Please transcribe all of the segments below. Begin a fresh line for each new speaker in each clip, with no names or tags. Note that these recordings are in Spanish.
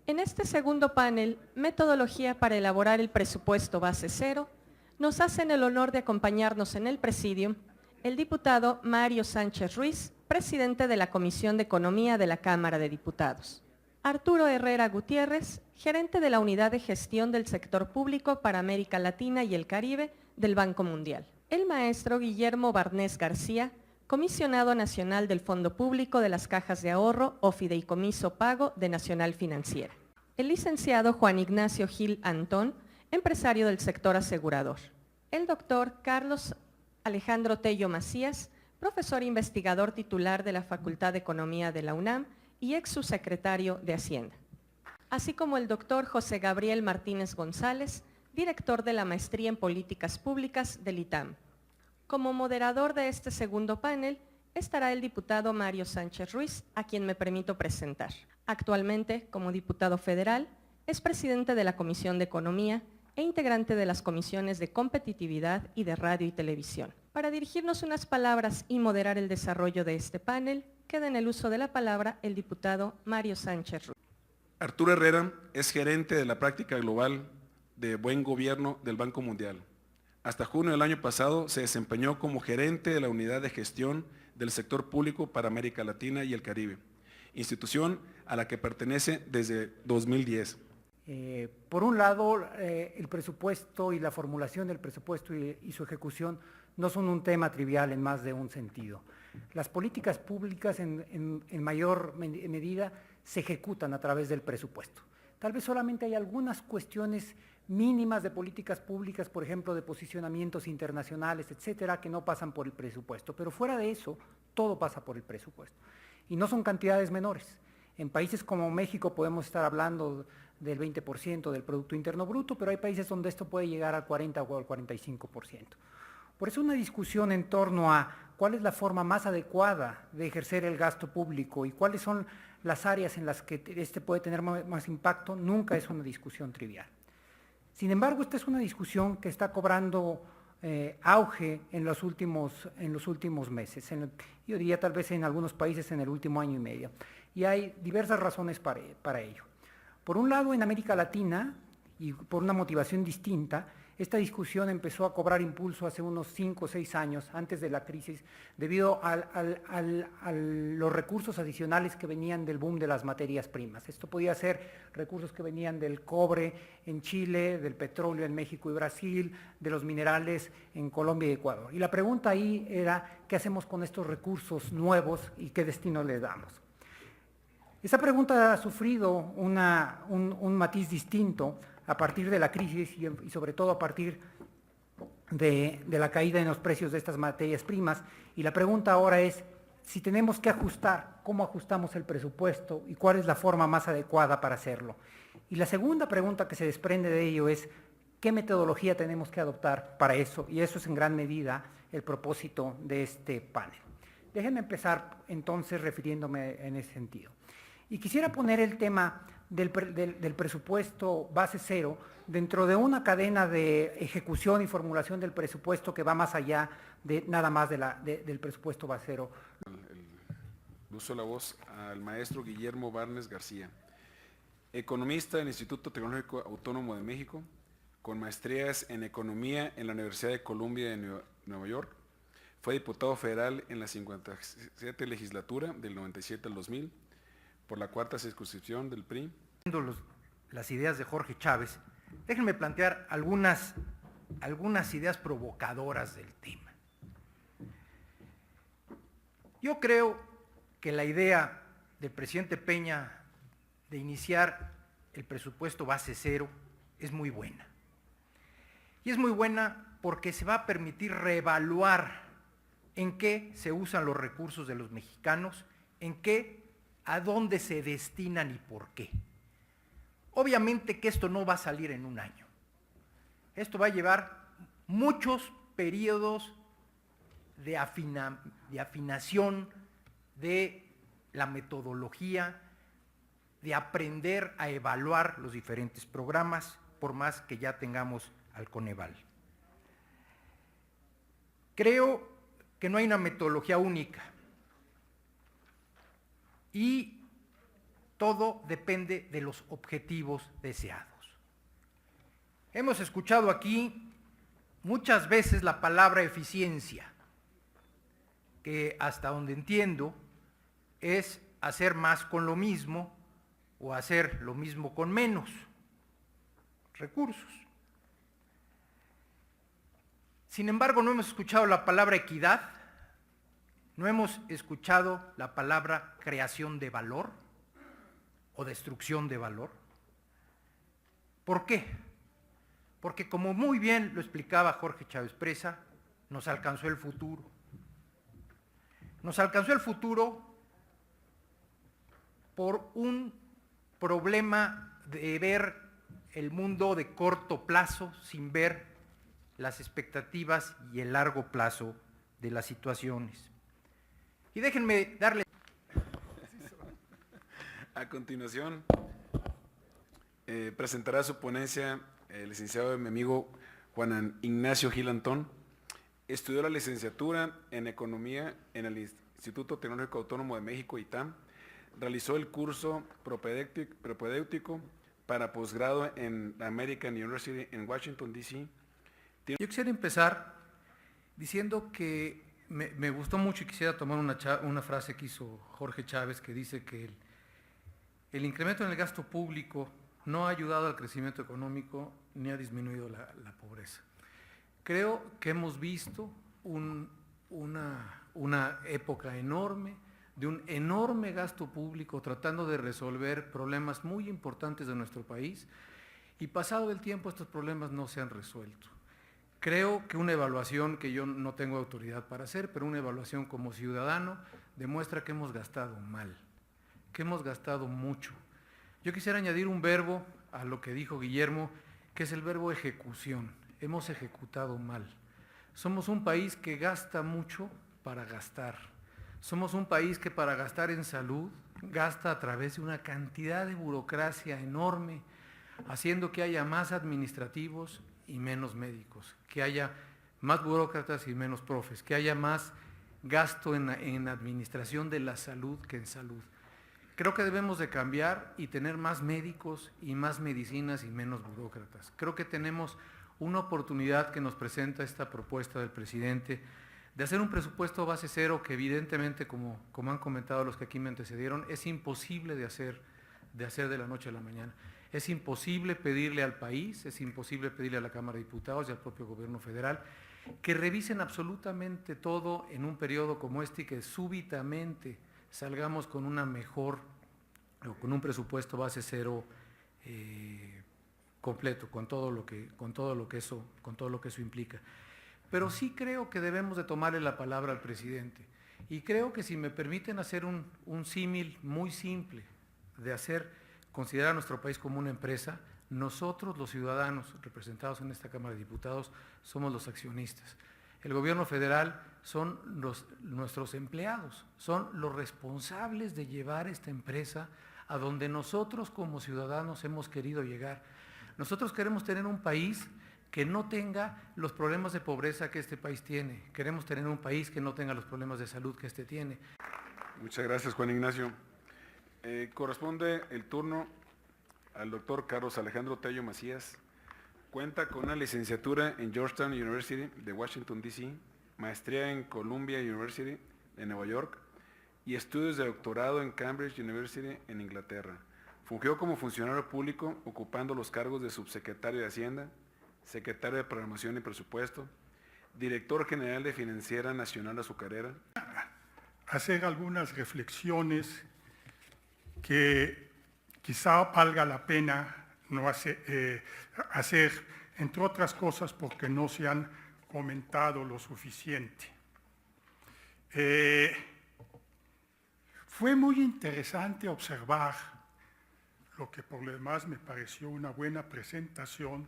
En este segundo panel, Metodología para elaborar el presupuesto base cero, nos hacen el honor de acompañarnos en el presidium el diputado Mario Sánchez Ruiz, presidente de la Comisión de Economía de la Cámara de Diputados. Arturo Herrera Gutiérrez, gerente de la Unidad de Gestión del Sector Público para América Latina y el Caribe del Banco Mundial. El maestro Guillermo Barnés García, comisionado nacional del Fondo Público de las Cajas de Ahorro o Fideicomiso Pago de Nacional Financiera. El licenciado Juan Ignacio Gil Antón, empresario del sector asegurador. El doctor Carlos Alejandro Tello Macías, profesor investigador titular de la Facultad de Economía de la UNAM y ex subsecretario de Hacienda. Así como el doctor José Gabriel Martínez González, director de la Maestría en Políticas Públicas del ITAM. Como moderador de este segundo panel estará el diputado Mario Sánchez Ruiz, a quien me permito presentar. Actualmente, como diputado federal, es presidente de la Comisión de Economía e integrante de las comisiones de Competitividad y de Radio y Televisión. Para dirigirnos unas palabras y moderar el desarrollo de este panel, queda en el uso de la palabra el diputado Mario Sánchez Ruiz.
Arturo Herrera es gerente de la práctica global de buen gobierno del Banco Mundial. Hasta junio del año pasado se desempeñó como gerente de la Unidad de Gestión del Sector Público para América Latina y el Caribe, institución a la que pertenece desde 2010.
Por un lado, el presupuesto y la formulación del presupuesto y su ejecución no son un tema trivial en más de un sentido. Las políticas públicas en mayor medida se ejecutan a través del presupuesto. Tal vez solamente hay algunas cuestiones mínimas de políticas públicas, por ejemplo, de posicionamientos internacionales, etcétera, que no pasan por el presupuesto. Pero fuera de eso, todo pasa por el presupuesto. Y no son cantidades menores. En países como México podemos estar hablando del 20% del Producto Interno Bruto, pero hay países donde esto puede llegar al 40 o al 45%. Por eso una discusión en torno a cuál es la forma más adecuada de ejercer el gasto público y cuáles son las áreas en las que este puede tener más impacto, nunca es una discusión trivial. Sin embargo, esta es una discusión que está cobrando auge en los últimos meses, yo diría tal vez en algunos países en el último año y medio, y hay diversas razones para ello. Por un lado, en América Latina, y por una motivación distinta, esta discusión empezó a cobrar impulso hace unos 5 o 6 años, antes de la crisis, debido a los recursos adicionales que venían del boom de las materias primas. Esto podía ser recursos que venían del cobre en Chile, del petróleo en México y Brasil, de los minerales en Colombia y Ecuador. Y la pregunta ahí era, ¿qué hacemos con estos recursos nuevos y qué destino les damos? Esa pregunta ha sufrido un matiz distinto a partir de la crisis y sobre todo a partir de la caída en los precios de estas materias primas. Y la pregunta ahora es, si tenemos que ajustar, ¿cómo ajustamos el presupuesto y cuál es la forma más adecuada para hacerlo? Y la segunda pregunta que se desprende de ello es, ¿qué metodología tenemos que adoptar para eso? Y eso es en gran medida el propósito de este panel. Déjenme empezar entonces refiriéndome en ese sentido. Y quisiera poner el tema del presupuesto base cero dentro de una cadena de ejecución y formulación del presupuesto que va más allá de nada más del presupuesto base cero.
Uso la voz al maestro Guillermo Barnés García, economista del Instituto Tecnológico Autónomo de México, con maestrías en Economía en la Universidad de Columbia de Nueva York. Fue diputado federal en la 57 legislatura del 97 al 2000, por la cuarta circunscripción del PRI.
Las ideas de Jorge Chávez, déjenme plantear algunas ideas provocadoras del tema. Yo creo que la idea del presidente Peña de iniciar el presupuesto base cero es muy buena. Y es muy buena porque se va a permitir reevaluar en qué se usan los recursos de los mexicanos, a dónde se destinan y por qué. Obviamente que esto no va a salir en un año. Esto va a llevar muchos periodos de afinación de la metodología, de aprender a evaluar los diferentes programas, por más que ya tengamos al Coneval. Creo que no hay una metodología única. Y todo depende de los objetivos deseados. Hemos escuchado aquí muchas veces la palabra eficiencia, que hasta donde entiendo es hacer más con lo mismo o hacer lo mismo con menos recursos. Sin embargo, no hemos escuchado la palabra equidad, no hemos escuchado la palabra creación de valor o destrucción de valor. ¿Por qué? Porque como muy bien lo explicaba Jorge Chávez Presa, nos alcanzó el futuro. Nos alcanzó el futuro por un problema de ver el mundo de corto plazo sin ver las expectativas y el largo plazo de las situaciones. Y déjenme darle...
A continuación, presentará su ponencia el licenciado mi amigo Juan Ignacio Gil Antón. Estudió la licenciatura en Economía en el Instituto Tecnológico Autónomo de México, ITAM. Realizó el curso propedéutico para posgrado en la American University en Washington, D.C.
Yo quisiera empezar diciendo que me gustó mucho y quisiera tomar una frase que hizo Jorge Chávez, que dice que el incremento en el gasto público no ha ayudado al crecimiento económico ni ha disminuido la pobreza. Creo que hemos visto una época enorme de un enorme gasto público tratando de resolver problemas muy importantes de nuestro país, y pasado el tiempo estos problemas no se han resuelto. Creo que una evaluación que yo no tengo autoridad para hacer, pero una evaluación como ciudadano demuestra que hemos gastado mal, que hemos gastado mucho. Yo quisiera añadir un verbo a lo que dijo Guillermo, que es el verbo ejecución. Hemos ejecutado mal. Somos un país que gasta mucho para gastar. Somos un país que para gastar en salud gasta a través de una cantidad de burocracia enorme, haciendo que haya más administrativos y menos médicos, que haya más burócratas y menos profes, que haya más gasto en administración de la salud que en salud. Creo que debemos de cambiar y tener más médicos y más medicinas y menos burócratas. Creo que tenemos una oportunidad que nos presenta esta propuesta del presidente de hacer un presupuesto base cero que evidentemente, como han comentado los que aquí me antecedieron, es imposible de hacer de la noche a la mañana. Es imposible pedirle al país, es imposible pedirle a la Cámara de Diputados y al propio gobierno federal que revisen absolutamente todo en un periodo como este y que súbitamente salgamos con una mejor o con un presupuesto base cero completo, con todo lo que eso implica. Pero sí creo que debemos de tomarle la palabra al presidente, y creo que si me permiten hacer un símil muy simple de considerar a nuestro país como una empresa, nosotros los ciudadanos representados en esta Cámara de Diputados somos los accionistas. El gobierno federal son nuestros empleados, son los responsables de llevar esta empresa a donde nosotros como ciudadanos hemos querido llegar. Nosotros queremos tener un país que no tenga los problemas de pobreza que este país tiene. Queremos tener un país que no tenga los problemas de salud que este tiene.
Muchas gracias, Juan Ignacio. Corresponde el turno al doctor Carlos Alejandro Tello Macías. Cuenta con una licenciatura en Georgetown University de Washington, D.C., maestría en Columbia University de Nueva York y estudios de doctorado en Cambridge University en Inglaterra. Fungió como funcionario público ocupando los cargos de subsecretario de Hacienda, secretario de Programación y Presupuesto, director general de Financiera Nacional Azucarera.
Hacer algunas reflexiones que quizá valga la pena no hacer, entre otras cosas porque no se han comentado lo suficiente. Fue muy interesante observar lo que por lo demás me pareció una buena presentación,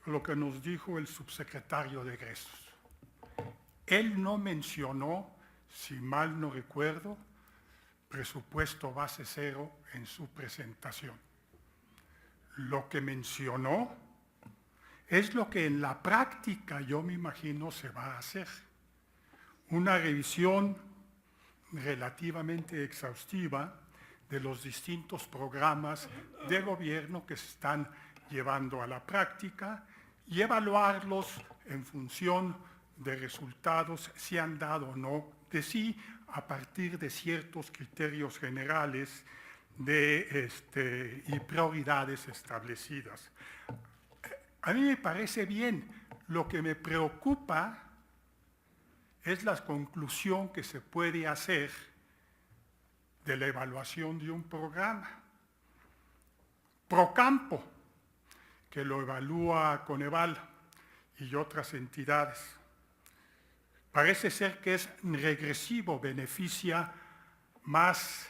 lo que nos dijo el subsecretario de Egresos. Él no mencionó, si mal no recuerdo, presupuesto base cero en su presentación. Lo que mencionó es lo que en la práctica yo me imagino se va a hacer. Una revisión relativamente exhaustiva de los distintos programas de gobierno que se están llevando a la práctica y evaluarlos en función de resultados, si han dado o no de sí, a partir de ciertos criterios generales y prioridades establecidas. A mí me parece bien. Lo que me preocupa es la conclusión que se puede hacer de la evaluación de un programa. Procampo, que lo evalúa Coneval y otras entidades. Parece ser que es regresivo, beneficia más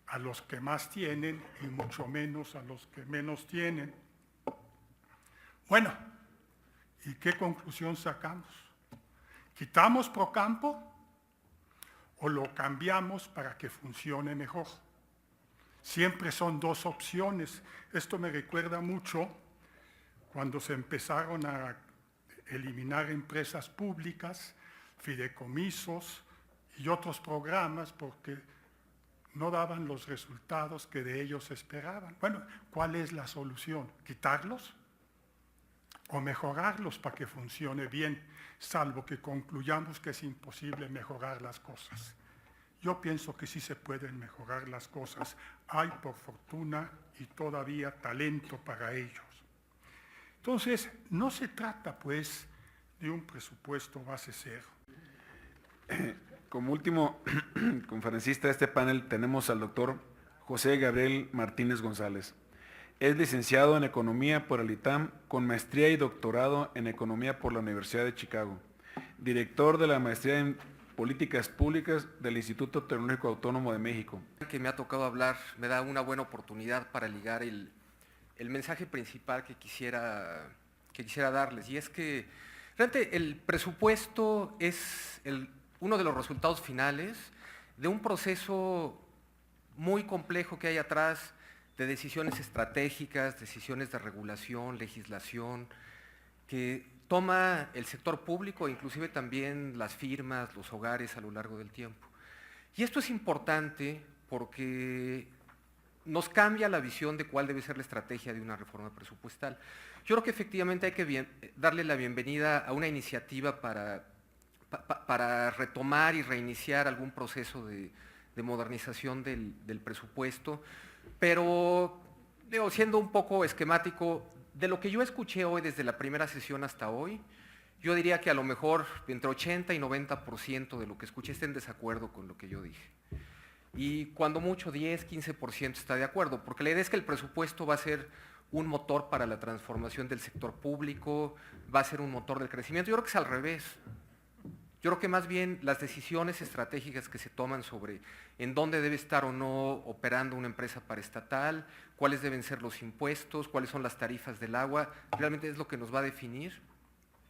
a los que más tienen y mucho menos a los que menos tienen. Bueno, ¿y qué conclusión sacamos? ¿Quitamos Procampo o lo cambiamos para que funcione mejor? Siempre son dos opciones. Esto me recuerda mucho cuando se empezaron a eliminar empresas públicas, fideicomisos y otros programas porque no daban los resultados que de ellos esperaban. Bueno, ¿cuál es la solución? ¿Quitarlos o mejorarlos para que funcione bien, salvo que concluyamos que es imposible mejorar las cosas? Yo pienso que sí se pueden mejorar las cosas. Hay, por fortuna, y todavía talento para ellos. Entonces, no se trata, pues, de un presupuesto base cero.
Como último conferencista de este panel tenemos al doctor José Gabriel Martínez González. Es licenciado en Economía por el ITAM, con maestría y doctorado en Economía por la Universidad de Chicago. Director de la Maestría en Políticas Públicas del Instituto Tecnológico Autónomo de México.
Que me ha tocado hablar me da una buena oportunidad para ligar el mensaje principal que quisiera darles, y es que realmente el presupuesto es uno de los resultados finales de un proceso muy complejo que hay atrás de decisiones estratégicas, decisiones de regulación, legislación, que toma el sector público, inclusive también las firmas, los hogares a lo largo del tiempo. Y esto es importante porque nos cambia la visión de cuál debe ser la estrategia de una reforma presupuestal. Yo creo que efectivamente hay que darle la bienvenida a una iniciativa para retomar y reiniciar algún proceso de modernización del presupuesto, pero siendo un poco esquemático, de lo que yo escuché hoy desde la primera sesión hasta hoy, yo diría que a lo mejor entre 80 y 90% de lo que escuché está en desacuerdo con lo que yo dije. Y cuando mucho 10, 15% está de acuerdo, porque la idea es que el presupuesto va a ser un motor para la transformación del sector público, va a ser un motor del crecimiento. Yo creo que es al revés. Yo creo que más bien las decisiones estratégicas que se toman sobre en dónde debe estar o no operando una empresa paraestatal, cuáles deben ser los impuestos, cuáles son las tarifas del agua, realmente es lo que nos va a definir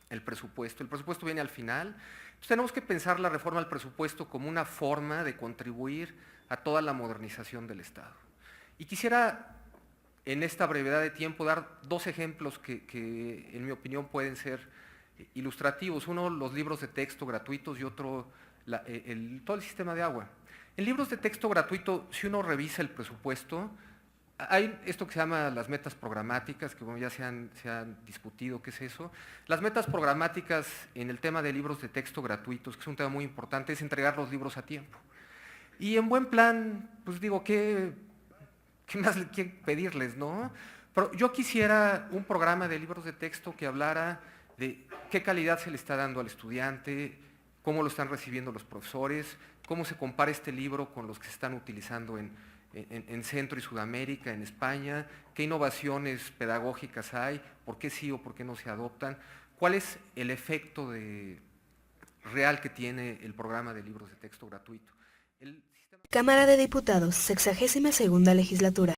el presupuesto. El presupuesto viene al final. Entonces tenemos que pensar la reforma del presupuesto como una forma de contribuir a toda la modernización del Estado. Y quisiera, en esta brevedad de tiempo, dar dos ejemplos que en mi opinión pueden ser ilustrativos. Uno, los libros de texto gratuitos, y otro, todo el sistema de agua. En libros de texto gratuito, si uno revisa el presupuesto, hay esto que se llama las metas programáticas, que bueno, ya se han discutido qué es eso. Las metas programáticas en el tema de libros de texto gratuitos, que es un tema muy importante, es entregar los libros a tiempo. Y en buen plan, pues digo, ¿qué más le quieren pedirles, no? Pero yo quisiera un programa de libros de texto que hablara de qué calidad se le está dando al estudiante, cómo lo están recibiendo los profesores, cómo se compara este libro con los que se están utilizando en Centro y Sudamérica, en España, qué innovaciones pedagógicas hay, por qué sí o por qué no se adoptan, cuál es el efecto real que tiene el programa de libros de texto gratuito.
Cámara de Diputados, 62ª Legislatura.